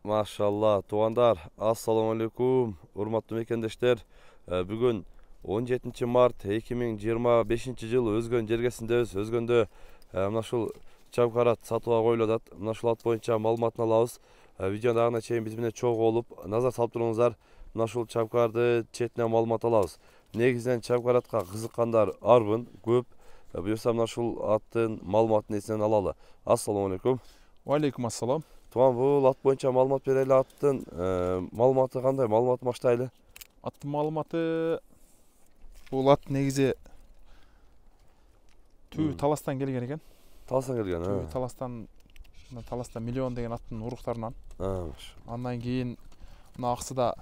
Машалла, туғандар, ассаламу алейкум, урматтуу мекендештер. Бүгін 17 март 2025 жыл өзгөн жергесиндебиз. Өзгөндө мына ушул чабкарат сатууга коюлуп атат. Мына ушул ат боюнча маалыматын алабыз. Видеонун агына чейин биз менен чогуу болуп, назар салып туруңуздар. Мына ушул чабкарды четинен маалымат алабыз. Негизинен чабкаратка кызыккандар арбын, көп. Буюрса мына ушул аттын маалыматын эсинен алалы. Ассаламу алейкум. Алейкум ассалам. Туған бұл ат бойынша маалымат берели. Аттын маалыматы кандай? Маалыматын баштайлы. Аттын маалыматы бул ат негизи түбү Таластан келген экен. Таластан келген, Түбү Таластан миллион деген аттын уруктарынан. Андан кийин мына Аксыда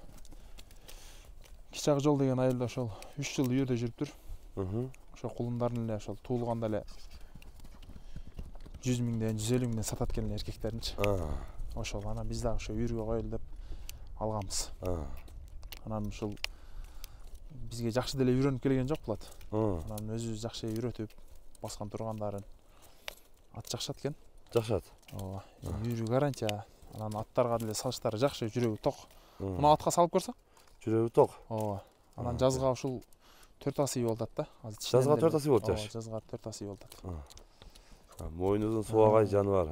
Кичак жол деген айылда ошол 3 жыл үйөрдө жүрүптүр. Ошо кулундарын эле ошол туулганда эле 100 миңден 150 миңден сатат экен эркектеринчи. Ошол анан биз дагы ошо үйргө коелу деп алганбыз. Анан ушул бизге жакшы деле үйрөнүп келген жок бул ат. Анан өзүбүз жакшы үйрөтүп баскан тургандарын ат жакшат экен. Жакшат. Ооба. Үйрүү гарантия. Анан аттарга деле салыштары жакшы, жүрөгү ток. Мына атка салып көрсөң? Жүрөгү ток. Ооба. Анан жазга ушул 4 асый болуп атат да. Жазга 4 асый болот жаш. Ооба, жазга 4 асый болуп атат. Мойны узун суагай жаныбар.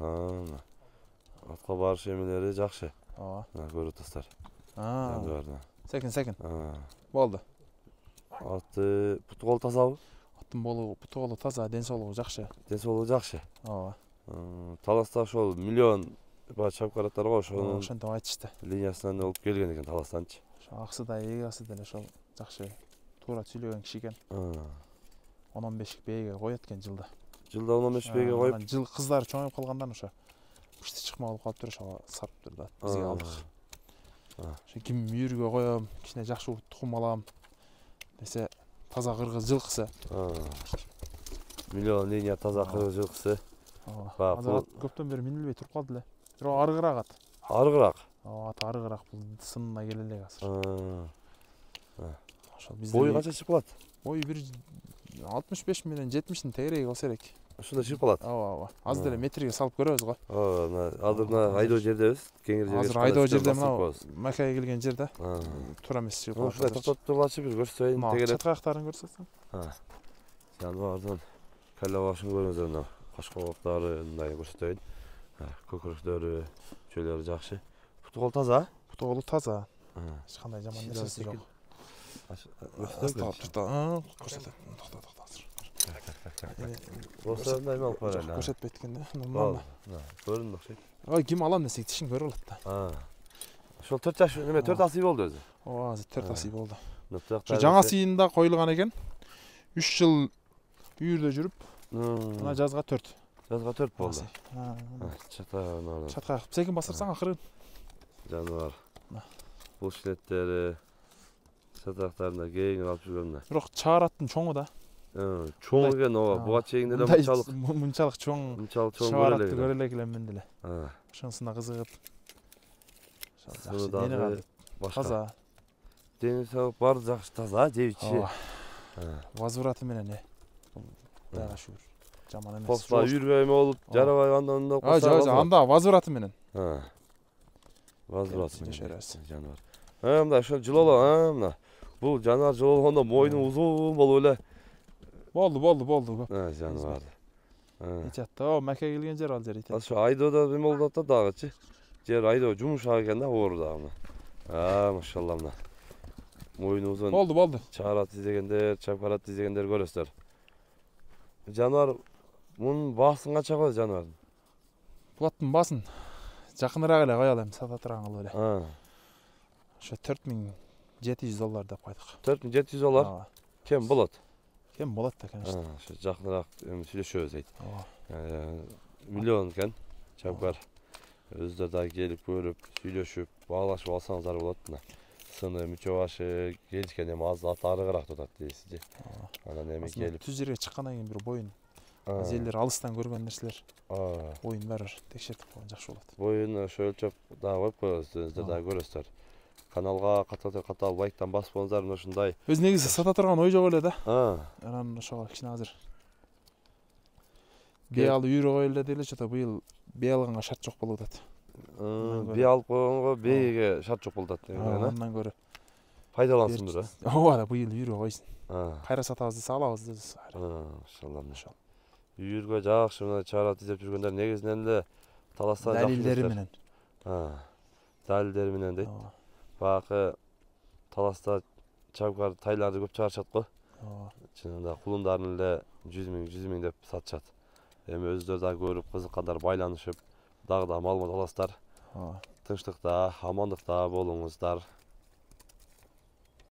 Атка барыш эмелери жакшы. Ооба. Көрүп атасыздар. Жаныбар. Секин. Болду. Аты путу колу тазабы? Аттын путу колу таза, ден соолугу жакшы. Ден соолугу жакшы. Ооба. Таласта ошол миллион чабкараттар го, ошонун ошентип айтышты. Линиясынан болуп келген экен Таластанчы. Ошо Аксыда эгасы деле ошол жакшы туура сүйлөгөн киши экен. 10-15 бээге коет экен жылда. Жылда 10-15 бээге коюп. Жыл кыздары чоңоюп калгандан ошо кышты чыкма болуп калыптыр, ошого сатыптыр да. Бизге алдык. Ошо ким үйргө коём, кичине жакшы тукум алам десе, таза кыргыз жылкысы. Миллион линия таза кыргыз жылкысы. Ооба. Көптөн бери минилбей туруп калды эле. Бирок арыгыраак ат. Арыгыраак? Ооба, ат арыгыраак, бул сынына келе элек азыр. Ошол бизде бою канча чыгып калат? Бою 65 менен 70-тин тегереги болсо керек. Ошондой чыгып калат. Ооба. Азыр деле метрге салып көрөбүз го. Азыр мына айдоо жердебиз. Кеңир жерде. Азыр айдоо жерде мына Макай келген жерде. Туура эмес чыгып калат. Ушундай токтотуп тургулачы бир көрсөтөйүн. Тегерек. Чатка аяктарын көрсөтсөң. Жаныбардын калла башын көрүңүздөр. Мына кашкабактары мындай көрсөтөйүн. Көкүрөктөрү, чөйлөрү жакшы. Путу колу таза? Путу колу таза. Эч кандай жаман нерсеси жок. Көрсөтөт. Токто азыр. Болсо мындай алып барайлы. Көрсөтпөйт экен да. Нормально. Көрүндү окшойт. Ой, ким алам десек тишин көрүп алат да. Ошол 4 жаш неме 4 асый болду өзү. Ооба, азыр 4 асый болду. Ошо жаңа сыйында коюлган экен. 3 жыл үйүрдө жүрүп, мына жазга 4. Жазга 4 болду. Чатка секин басырсаң акырын. Жаныбар. Бул шлеттери сатактарында кеңип алып жүргөн да. Бирок чаараттын чоңу да. Чоң экен, ооба. Буга чейин деле мынчалык чоң. Мынчалык чоң чааратты көрө элек элем мен деле. Ошонусуна кызыгып. Жакшы. Дагы таза. Дени соолук бар жакшы, таза, жебичи. Возвраты менен Дага шүгүр. Жаман эмес. Попса үйргө эме болуп, жарабай андан да кошо. Анда возвраты менен. Возвраты менен. Жаныбар. Мындай ошо жылоо, мына. Бул жаныбар жылоогондо мойну узун болуп эле. Болду. Жаныбар. Ичатта, Макай келген жер ал жер ите. Ошо айдоодо эме болуп атат дагычы. Жер айдоо жумушак экен да, оор дагы. Машалла мына. Мойну узун. Болду. Чаарат издегендер, чабкарат издегендер көрөсүздөр. Жаныбар мунун баасын канча коет жаныбардын? Бул аттын баасын жакыныраак эле коелу, эми сата турган кылып эле. Ошо $4700 деп койдук. $4700? Кем болот? Кем болот да, конечно. Ошо жакыныраак эми сүйлөшөбүз дейт. Миллион экен чабкар. Өздөрү дагы келип көрүп, сүйлөшүп, баалашып алсаңыздар болот мына. Сыны, мүчө башы келишкен эми аз ат арыгыраак турат дейсизби. Анан эми келип түз жерге чыккандан кийин бир боюн азелдер алыстан көргөн нерселер. Боюн баары текшертип койгон жакшы болот. Боюн ошо өлчөп дагы коюп коебуз, өздөр дагы көрөсүздөр. Каналга катал лайктан басып коюңуздар, мына ушундай. Өз негизи сата турган ой жок эле да. Анан ошого кичине азыр биял үйрө коелу эле дейли, ошо быйыл бия алганга шарт жок болуп атат. Bir алып койгонго бээге шарт жок болуп атат деген. Андан көрө Пайдалансындыр, ооба да быйыл үйүргө койсун. Кайра сатабыз десе алабыз дебиз. Иншалла. Үйүргө жакшы мына чарат издеп жүргөндөр негизинен эле таласта далилдери менен. Далилдери менен дейт. Баягы таласта чабгар тайларды көп чыгарышат го. Чынында кулундарын эле 100 миң деп сатышат. Эми өздөрү да көрүп кызыккандар байланышып, дагы да маалымат аласыздар. Тынчтыкта, амандыкта болуңуздар.